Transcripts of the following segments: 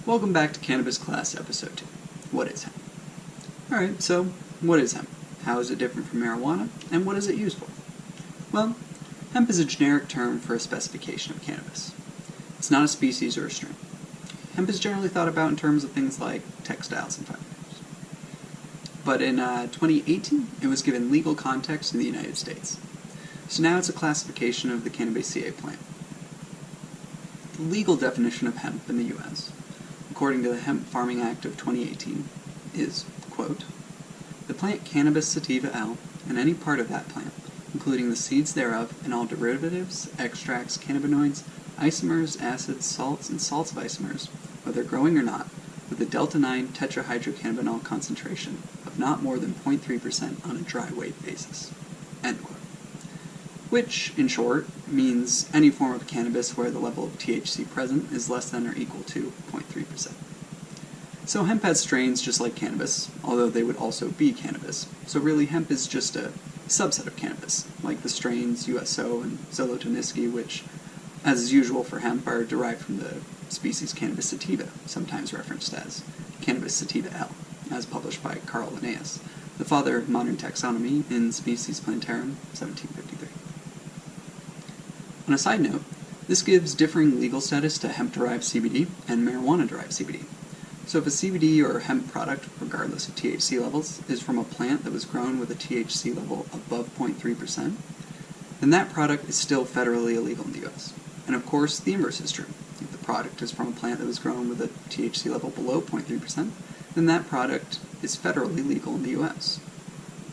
Welcome back to Cannabis Class Episode 2. What is hemp? Alright, so what is hemp? How is it different from marijuana? And what is it used for? Well, hemp is a generic term for a specification of cannabis. It's not a species or a strain. Hemp is generally thought about in terms of things like textiles and firearms. But in 2018, it was given legal context in the United States. So now it's a classification of the Cannabaceae plant. The legal definition of hemp in the U.S., according to the Hemp Farming Act of 2018, is, quote, the plant Cannabis sativa L, and any part of that plant, including the seeds thereof and all derivatives, extracts, cannabinoids, isomers, acids, salts, and salts of isomers, whether growing or not, with a delta-9 tetrahydrocannabinol concentration of not more than 0.3% on a dry weight basis, end quote. Which, in short, means any form of cannabis where the level of THC present is less than or equal to 0.3%. So hemp has strains just like cannabis, although they would also be cannabis. So really hemp is just a subset of cannabis, like the strains USO and Zolotonisky, which, as is usual for hemp, are derived from the species Cannabis sativa, sometimes referenced as Cannabis sativa L, as published by Carl Linnaeus, the father of modern taxonomy in Species Plantarum, 1753. On a side note, this gives differing legal status to hemp-derived CBD and marijuana-derived CBD. So if a CBD or hemp product, regardless of THC levels, is from a plant that was grown with a THC level above 0.3%, then that product is still federally illegal in the U.S. And of course, the inverse is true. If the product is from a plant that was grown with a THC level below 0.3%, then that product is federally legal in the U.S.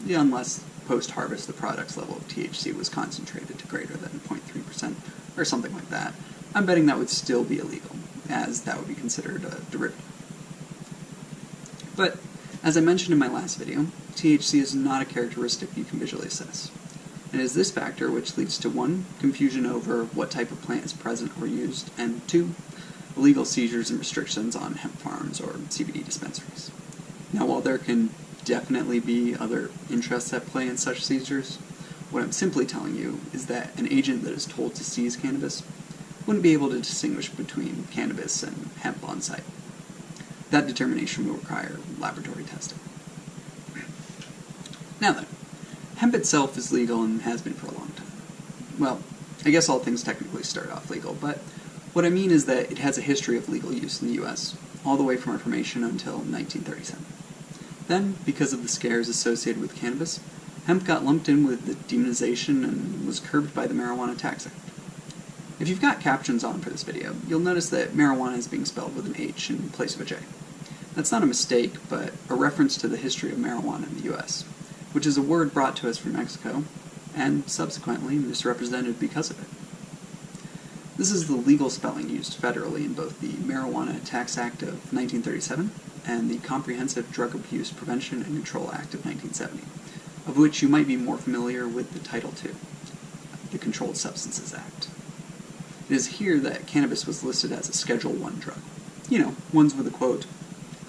Unless post-harvest the product's level of THC was concentrated to greater than 0.3% or something like that. I'm betting that would still be illegal, as that would be considered a derivative. But, as I mentioned in my last video, THC is not a characteristic you can visually assess. It is this factor which leads to 1, confusion over what type of plant is present or used, and 2, illegal seizures and restrictions on hemp farms or CBD dispensaries. Now, while there can definitely be other interests at play in such seizures, what I'm simply telling you is that an agent that is told to seize cannabis wouldn't be able to distinguish between cannabis and hemp on site. That determination will require laboratory testing. Now then, hemp itself is legal and has been for a long time. Well, I guess all things technically start off legal, but what I mean is that it has a history of legal use in the U.S., all the way from Reformation until 1937. Then, because of the scares associated with cannabis, hemp got lumped in with the demonization and was curbed by the Marijuana Tax Act. If you've got captions on for this video, you'll notice that marijuana is being spelled with an H in place of a J. That's not a mistake, but a reference to the history of marijuana in the U.S., which is a word brought to us from Mexico, and subsequently misrepresented because of it. This is the legal spelling used federally in both the Marijuana Tax Act of 1937 and the Comprehensive Drug Abuse Prevention and Control Act of 1970, of which you might be more familiar with the Title II, the Controlled Substances Act. It is here that cannabis was listed as a Schedule I drug. You know, ones with a quote,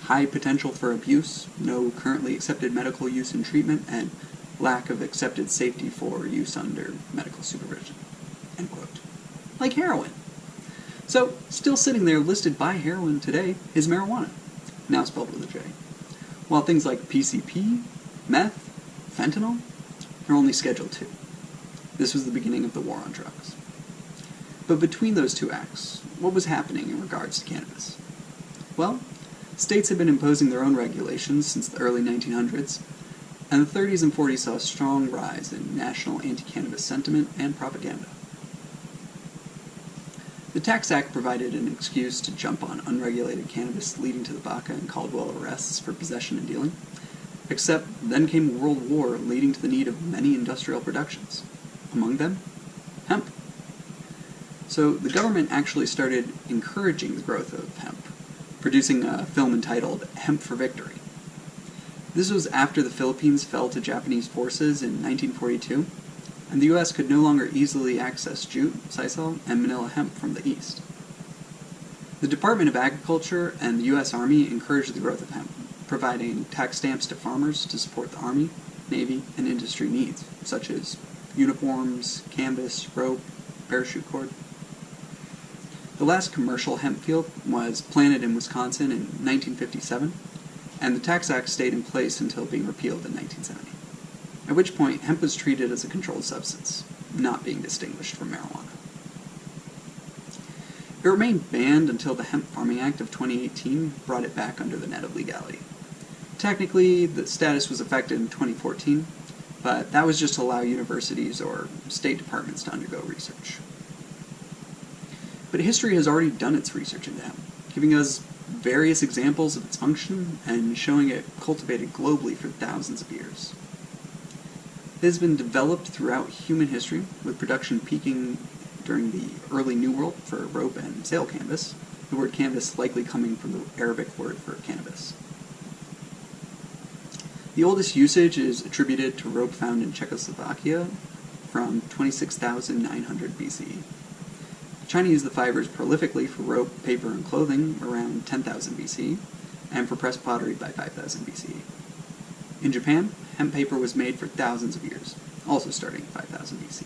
high potential for abuse, no currently accepted medical use and treatment, and lack of accepted safety for use under medical supervision, end quote. Like heroin. So, still sitting there listed by heroin today is marijuana, now spelled with a J. While things like PCP, meth, fentanyl are only Schedule II. This was the beginning of the war on drugs. But between those two acts, what was happening in regards to cannabis? Well, states had been imposing their own regulations since the early 1900s, and the 30s and 40s saw a strong rise in national anti-cannabis sentiment and propaganda. The Tax Act provided an excuse to jump on unregulated cannabis, leading to the Baca and Caldwell arrests for possession and dealing, except then came World War, leading to the need of many industrial productions, among them, hemp. So the government actually started encouraging the growth of hemp, producing a film entitled Hemp for Victory. This was after the Philippines fell to Japanese forces in 1942, and the U.S. could no longer easily access jute, sisal, and manila hemp from the east. The Department of Agriculture and the U.S. Army encouraged the growth of hemp, providing tax stamps to farmers to support the Army, Navy, and industry needs, such as uniforms, canvas, rope, parachute cord. The last commercial hemp field was planted in Wisconsin in 1957, and the Tax Act stayed in place until being repealed in 1970, at which point hemp was treated as a controlled substance, not being distinguished from marijuana. It remained banned until the Hemp Farming Act of 2018 brought it back under the net of legality. Technically, the status was affected in 2014, but that was just to allow universities or state departments to undergo research. But history has already done its research into hemp, giving us various examples of its function and showing it cultivated globally for thousands of years. It has been developed throughout human history, with production peaking during the early New World for rope and sail canvas, the word canvas likely coming from the Arabic word for cannabis. The oldest usage is attributed to rope found in Czechoslovakia from 26,900 BCE. China used the fibers prolifically for rope, paper, and clothing around 10,000 BCE, and for pressed pottery by 5,000 BCE. In Japan, hemp paper was made for thousands of years, also starting in 5,000 BCE.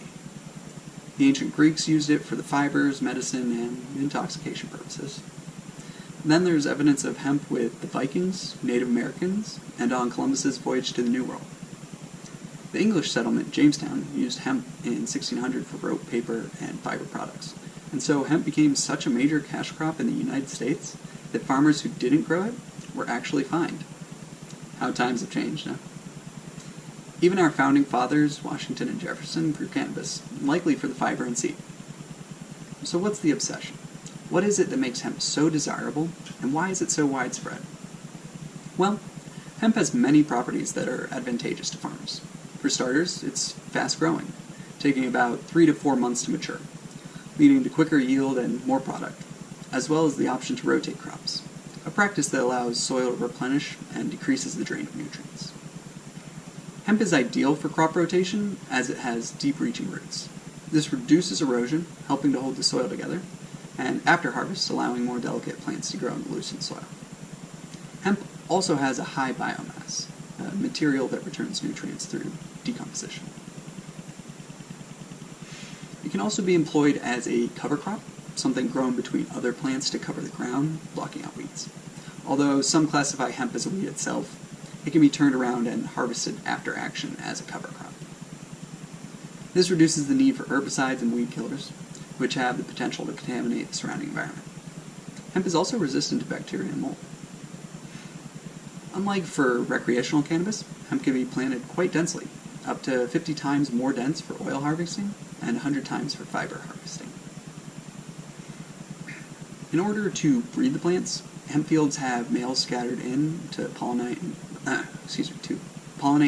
The ancient Greeks used it for the fibers, medicine, and intoxication purposes. Then there's evidence of hemp with the Vikings, Native Americans, and on Columbus's voyage to the New World. The English settlement, Jamestown, used hemp in 1600 for rope, paper, and fiber products. And so hemp became such a major cash crop in the United States that farmers who didn't grow it were actually fined. How times have changed, huh? Even our founding fathers, Washington and Jefferson, grew cannabis, likely for the fiber and seed. So what's the obsession? What is it that makes hemp so desirable, and why is it so widespread? Well, hemp has many properties that are advantageous to farmers. For starters, it's fast-growing, taking about 3 to 4 months to mature, leading to quicker yield and more product, as well as the option to rotate crops, a practice that allows soil to replenish and decreases the drain of nutrients. Hemp is ideal for crop rotation as it has deep-reaching roots. This reduces erosion, helping to hold the soil together, and after harvest, allowing more delicate plants to grow in the loosened soil. Hemp also has a high biomass, a material that returns nutrients through decomposition. It can also be employed as a cover crop, something grown between other plants to cover the ground, blocking out weeds. Although some classify hemp as a weed itself, it can be turned around and harvested after action as a cover crop. This reduces the need for herbicides and weed killers, which have the potential to contaminate the surrounding environment. Hemp is also resistant to bacteria and mold. Unlike for recreational cannabis, hemp can be planted quite densely, up to 50 times more dense for oil harvesting and 100 times for fiber harvesting. In order to breed the plants, hemp fields have males scattered in to pollinate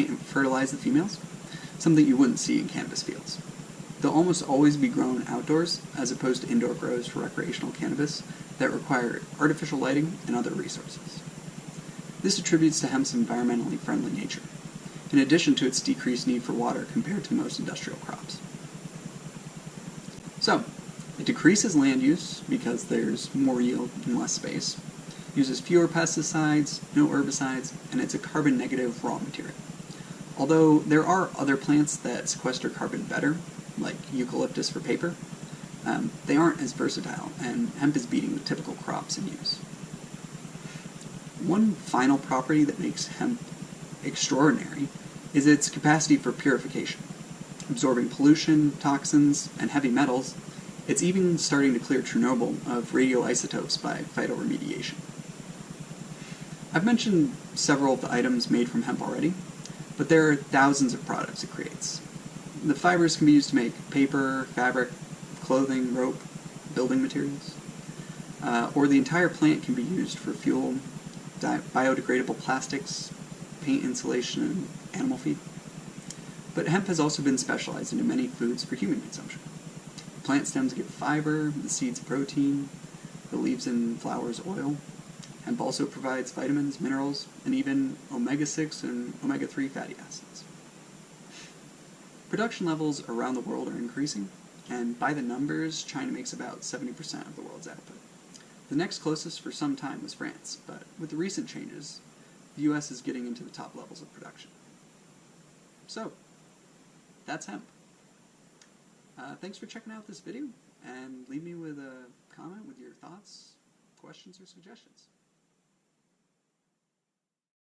and fertilize the females, something you wouldn't see in cannabis fields. They'll almost always be grown outdoors, as opposed to indoor grows for recreational cannabis that require artificial lighting and other resources. This attributes to hemp's environmentally friendly nature, in addition to its decreased need for water compared to most industrial crops. So, it decreases land use because there's more yield and less space, uses fewer pesticides, no herbicides, and it's a carbon-negative raw material. Although there are other plants that sequester carbon better, like eucalyptus for paper, they aren't as versatile, and hemp is beating the typical crops in use. One final property that makes hemp extraordinary is its capacity for purification. Absorbing pollution, toxins, and heavy metals, it's even starting to clear Chernobyl of radioisotopes by phytoremediation. I've mentioned several of the items made from hemp already, but there are thousands of products it creates. The fibers can be used to make paper, fabric, clothing, rope, building materials, or the entire plant can be used for fuel, biodegradable plastics, paint insulation, and animal feed. But hemp has also been specialized into many foods for human consumption. Plant stems give fiber, the seeds protein, the leaves and flowers oil. Hemp also provides vitamins, minerals, and even omega-6 and omega-3 fatty acids. Production levels around the world are increasing, and by the numbers, China makes about 70% of the world's output. The next closest for some time was France, but with the recent changes, the US is getting into the top levels of production. So, that's hemp. Thanks for checking out this video, and leave me with a comment. comment with your thoughts, questions, or suggestions.